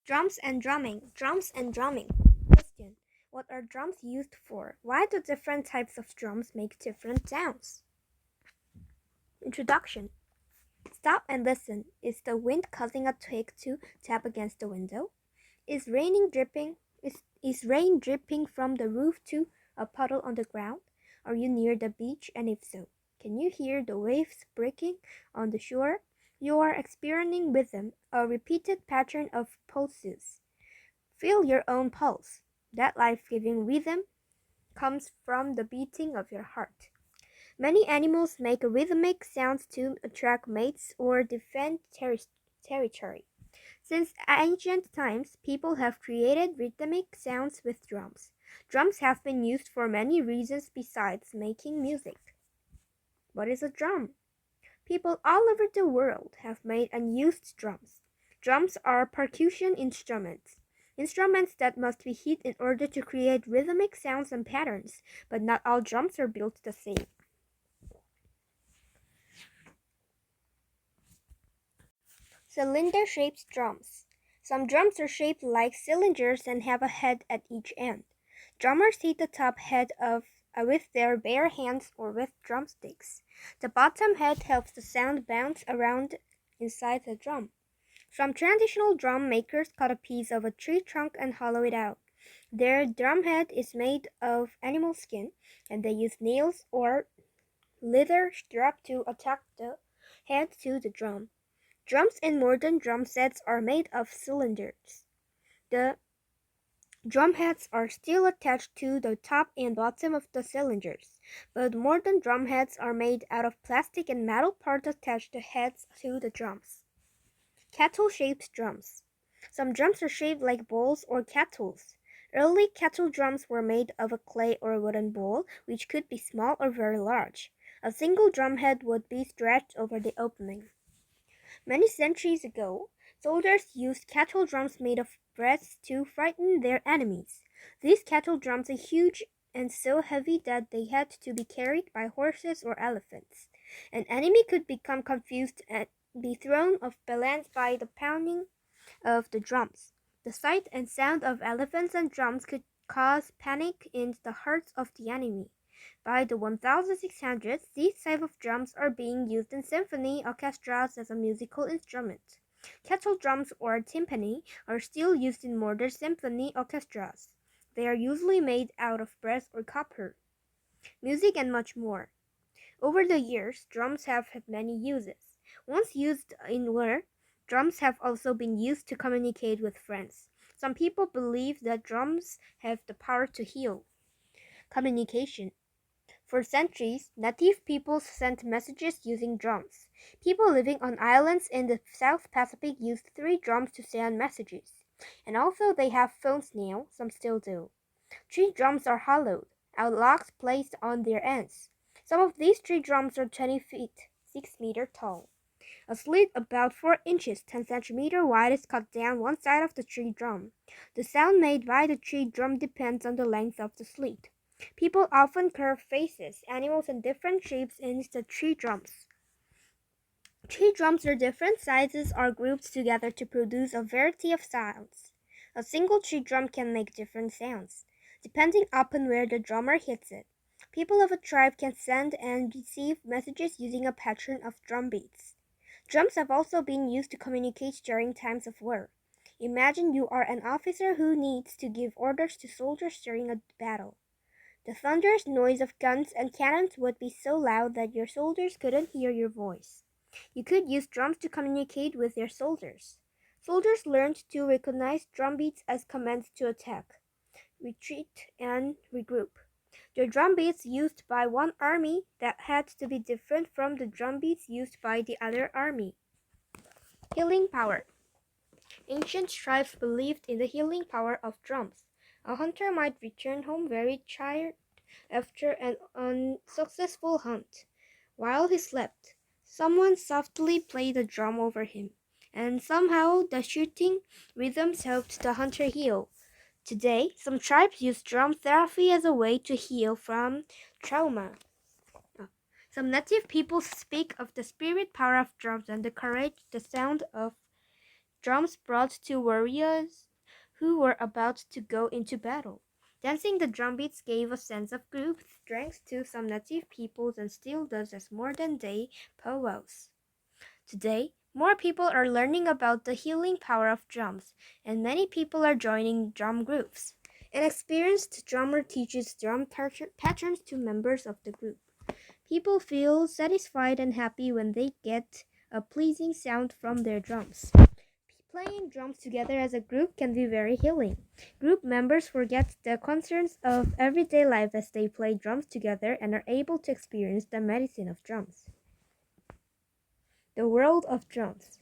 Drums and drumming. Drums and drumming. Question. What are drums used for? Why do different types of drums make different sounds? Introduction. Stop and listen. Is the wind causing a twig to tap against the window? Is rain dripping from the roof to a puddle on the ground? Are you near the beach, and if so, can you hear the waves breaking on the shore? You are experiencing rhythm, a repeated pattern of pulses. Feel your own pulse. That life-giving rhythm comes from the beating of your heart. Many animals make rhythmic sounds to attract mates or defend territory. Since ancient times, people have created rhythmic sounds with drums. Drums have been used for many reasons besides making music. What is a drum? People all over the world have made and used drums. Drums are percussion instruments that must be hit in order to create rhythmic sounds and patterns, but not all drums are built the same. Cylinder-shaped drums. Some drums are shaped like cylinders and have a head at each end. Drummers hit the top head with their bare hands or with drumsticks. The bottom head helps the sound bounce around inside the drum. Some traditional drum makers cut a piece of a tree trunk and hollow it out. Their drum head is made of animal skin, and they use nails or leather strap to attach the head to the drum. Drums in modern drum sets are made of cylinders. The drum heads are still attached to the top and bottom of the cylinders, but modern drum heads are made out of plastic and metal parts attach the heads to the drums. Kettle-shaped drums. Some drums are shaped like bowls or kettles. Early kettle drums were made of a clay or wooden bowl, which could be small or very large. A single drum head would be stretched over the opening. Many centuries ago, soldiers used kettle drums made of brass to frighten their enemies. These kettle drums are huge and so heavy that they had to be carried by horses or elephants. An enemy could become confused and be thrown off balance by the pounding of the drums. The sight and sound of elephants and drums could cause panic in the hearts of the enemy. By the 1600s, these type of drums are being used in symphony orchestras as a musical instrument. Kettle drums or timpani are still used in modern symphony orchestras. They are usually made out of brass or copper. Music and much more. Over the years, drums have had many uses. Once used in war, drums have also been used to communicate with friends. Some people believe that drums have the power to heal. Communication. For centuries, native peoples sent messages using drums. People living on islands in the South Pacific used three drums to send messages. And although they have phones now, some still do. Tree drums are hollowed, out logs placed on their ends. Some of these tree drums are 20 feet, 6 meters tall. A slit about 4 inches, 10 centimeters wide is cut down one side of the tree drum. The sound made by the tree drum depends on the length of the slit. People often carve faces, animals, and different shapes into the tree drums. Tree drums of different sizes are grouped together to produce a variety of sounds. A single tree drum can make different sounds, depending upon where the drummer hits it. People of a tribe can send and receive messages using a pattern of drum beats. Drums have also been used to communicate during times of war. Imagine you are an officer who needs to give orders to soldiers during a battle. The thunderous noise of guns and cannons would be so loud that your soldiers couldn't hear your voice. You could use drums to communicate with your soldiers. Soldiers learned to recognize drum beats as commands to attack, retreat, and regroup. The drum beats used by one army that had to be different from the drum beats used by the other army. Healing power. Ancient tribes believed in the healing power of drums. A hunter might return home very tired after an unsuccessful hunt. While he slept, someone softly played a drum over him, and somehow the shooting rhythms helped the hunter heal. Today, some tribes use drum therapy as a way to heal from trauma. Some native peoples speak of the spirit power of drums and the courage the sound of drums brought to warriors who were about to go into battle. Dancing the drum beats gave a sense of group strength to some native peoples and still does as modern-day powwows. Today, more people are learning about the healing power of drums, and many people are joining drum groups. An experienced drummer teaches drum patterns to members of the group. People feel satisfied and happy when they get a pleasing sound from their drums. Playing drums together as a group can be very healing. Group members forget the concerns of everyday life as they play drums together and are able to experience the medicine of drums. The world of drums.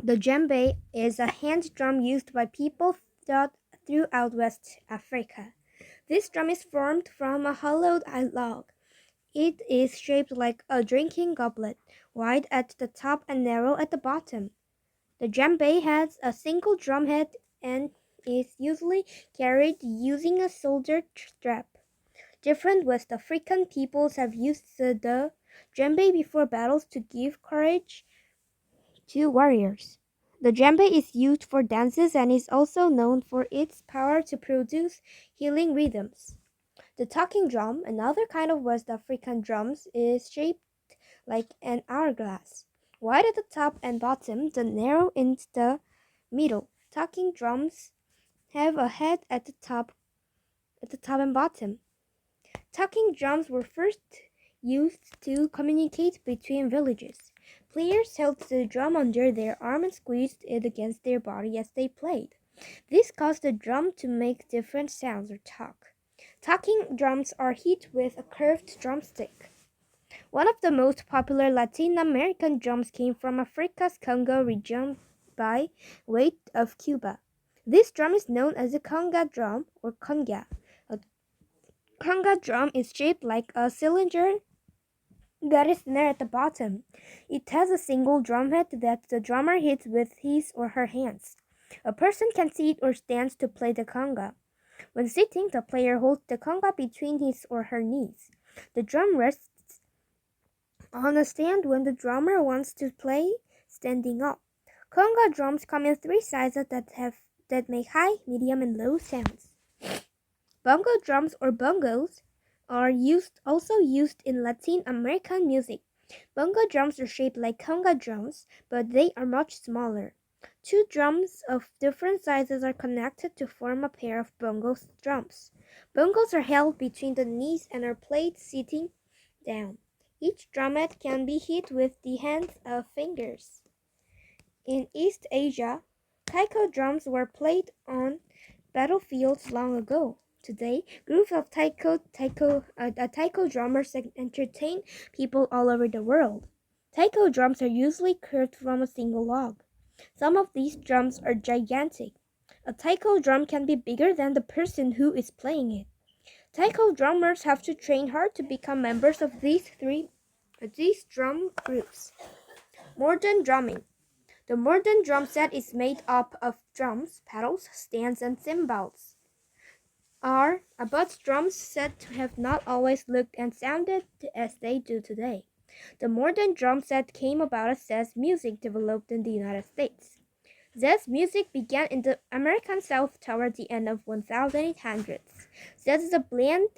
The djembe is a hand drum used by people throughout West Africa. This drum is formed from a hollowed log. It is shaped like a drinking goblet, wide at the top and narrow at the bottom. The djembe has a single drum head and is usually carried using a shoulder strap. Different West African peoples have used the djembe before battles to give courage to warriors. The djembe is used for dances and is also known for its power to produce healing rhythms. The talking drum, another kind of West African drums, is shaped like an hourglass, wide at the top and bottom, the narrow in the middle. Talking drums have a head at the top and bottom. Talking drums were first used to communicate between villages. Players held the drum under their arm and squeezed it against their body as they played. This caused the drum to make different sounds or talk. Talking drums are hit with a curved drumstick. One of the most popular Latin American drums came from Africa's Congo region by way of Cuba. This drum is known as a conga drum or conga. A conga drum is shaped like a cylinder that is thinner at the bottom. It has a single drumhead that the drummer hits with his or her hands. A person can sit or stand to play the conga. When sitting, the player holds the conga between his or her knees. The drum rests on a stand when the drummer wants to play standing up. Conga drums come in three sizes that make high, medium, and low sounds. Bongo drums or bongos are also used in Latin American music. Bongo drums are shaped like conga drums, but they are much smaller. Two drums of different sizes are connected to form a pair of bongo drums. Bongos are held between the knees and are played sitting down. Each drumhead can be hit with the hands of fingers. In East Asia, taiko drums were played on battlefields long ago. Today, groups of taiko drummers entertain people all over the world. Taiko drums are usually curved from a single log. Some of these drums are gigantic. A taiko drum can be bigger than the person who is playing it. Taiko drummers have to train hard to become members of these drum groups. Modern drumming. The modern drum set is made up of drums, pedals, stands, and cymbals. But drums said to have not always looked and sounded as they do today. The modern drum set came about as jazz music developed in the United States. Jazz music began in the American South toward the end of 1800s. Jazz is a blend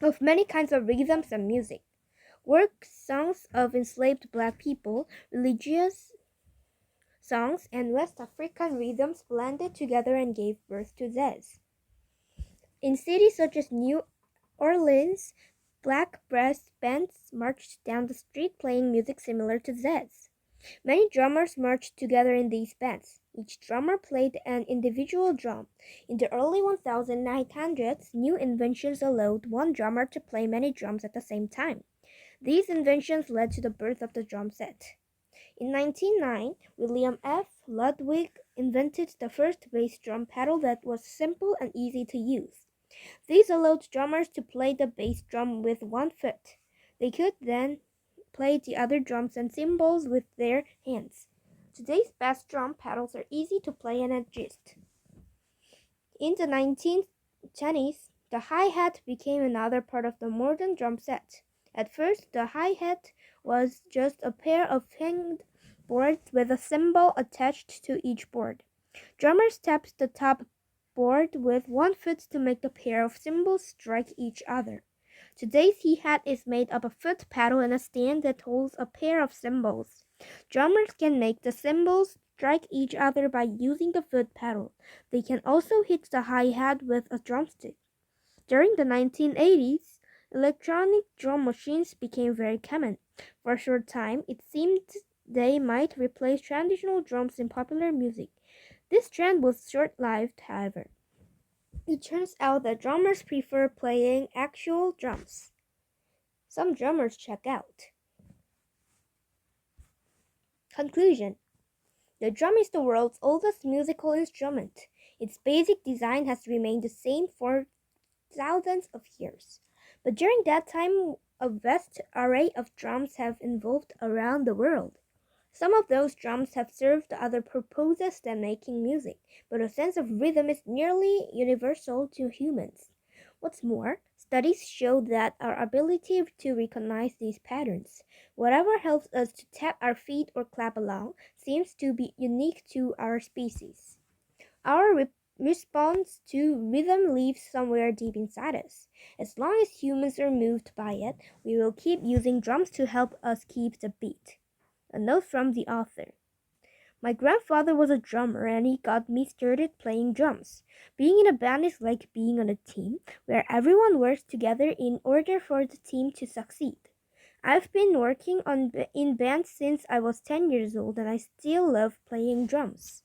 of many kinds of rhythms and music. Work songs of enslaved black people, religious songs, and West African rhythms blended together and gave birth to jazz. In cities such as New Orleans, black brass bands marched down the street playing music similar to jazz. Many drummers marched together in these bands. Each drummer played an individual drum. In the early 1900s, new inventions allowed one drummer to play many drums at the same time. These inventions led to the birth of the drum set. In 1909, William F. Ludwig invented the first bass drum pedal that was simple and easy to use. These allowed drummers to play the bass drum with one foot. They could then play the other drums and cymbals with their hands. Today's bass drum pedals are easy to play and adjust. In the 1920s, the hi-hat became another part of the modern drum set. At first, the hi-hat was just a pair of hanged boards with a cymbal attached to each board. Drummers tap the top board with one foot to make the pair of cymbals strike each other. Today's hi-hat is made of a foot pedal and a stand that holds a pair of cymbals. Drummers can make the cymbals strike each other by using the foot pedal. They can also hit the hi-hat with a drumstick. During the 1980s, electronic drum machines became very common. For a short time, it seemed they might replace traditional drums in popular music. This trend was short-lived, however. It turns out that drummers prefer playing actual drums. Some drummers check out. Conclusion: the drum is the world's oldest musical instrument. Its basic design has remained the same for thousands of years. But during that time, a vast array of drums have evolved around the world. Some of those drums have served other purposes than making music, but a sense of rhythm is nearly universal to humans. What's more, studies show that our ability to recognize these patterns, whatever helps us to tap our feet or clap along, seems to be unique to our species. Our response to rhythm lives somewhere deep inside us. As long as humans are moved by it, we will keep using drums to help us keep the beat. A note from the author. My grandfather was a drummer and he got me started playing drums. Being in a band is like being on a team where everyone works together in order for the team to succeed. I've been working in bands since I was 10 years old and I still love playing drums.